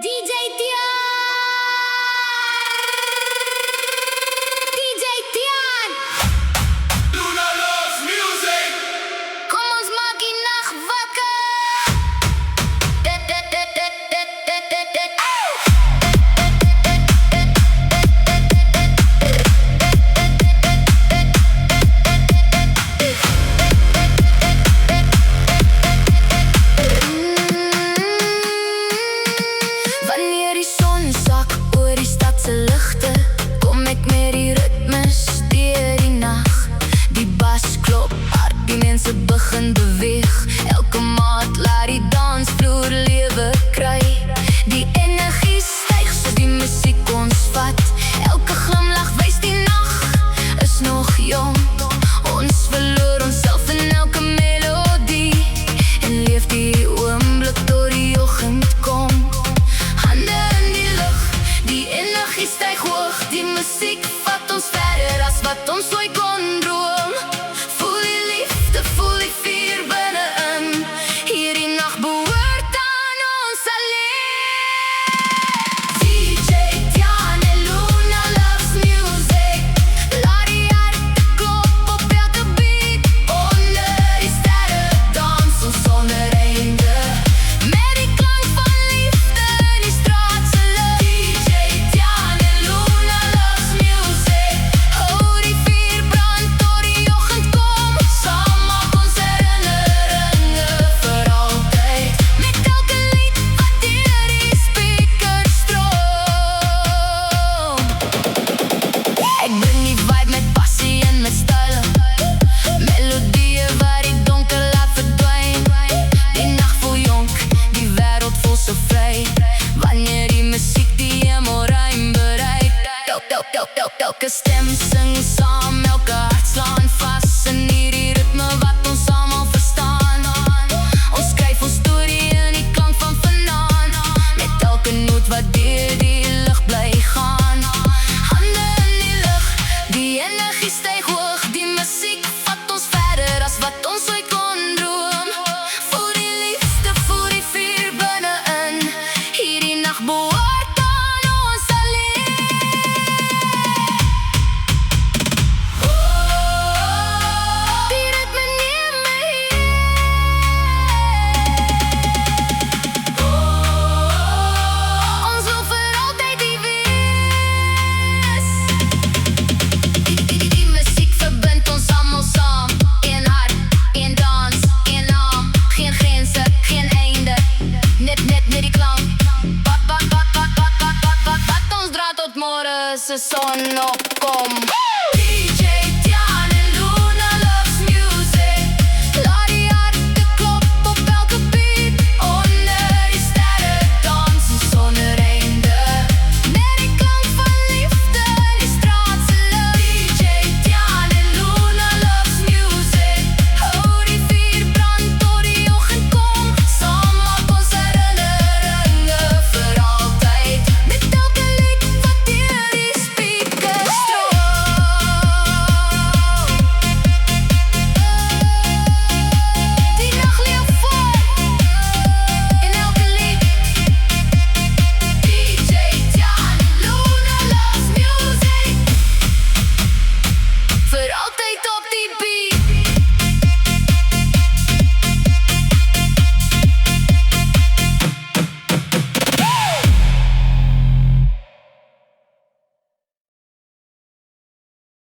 DJ Tian, DJ Tian. Luna loves music. Kom ons maak die nag wakker. Wanneer die son sak oor die stadse ligte, kom ek met die ritmes deur die nag. Die bas klop hard, die mense begin beweeg. Elke maat laat die dansvloer lewe kry. Die energie styg so die musiek ons vat. Elke glimlach wys die nag is nog jong. Ons verloor onsself in elke melodie en leef die oomblik tot die oggend kom. Hande in die lug, die energie styg hoog. Die musiek vat ons verder as wat ons ooit kon droom. Voel die liefde, voel die vuur binne-in. Hierdie nag behoort aan ons alleen. DJ Tian en Luna loves music. Laat die harte klop op elke beat. Onder die sterre dans ons sonder einde. Met die klank van liefde in die straat se lig. DJ Tian en Luna loves music. Hou die vuur brand tot die oggend kom. Saam maak ons herinneringe vir altyd. Met elke lied wat deur die speakers stroom. Ek bring die vibe met passie en met style. Melodieë wat die donker laat verdwyn. Die nag voel jonk, die wêreld voel so vry. Wanneer die musiek die hemelruim bereik. Elke stem sing saam, elke hart slaan vas in hierdie ritme wat ons almal verstaan. Ons skryf ons storie in die klank van vanaand. Met elke noot wat deur die lug bly gaan. Hande in die lug, die energie styg hoog. Die musiek vat ons verder as wat ons ooit kon droom. Voel die liefde, voel die vuur binne-in. Hierdie nag behoort aan ons alleen. Die ritme neem my ons wil vir altyd hier wees. Die musiek verbind ons almal saam. Een hart, een dans, een naam. Geen grense, geen einde. Net die klank. Wat ons dra tot môre se son opkom.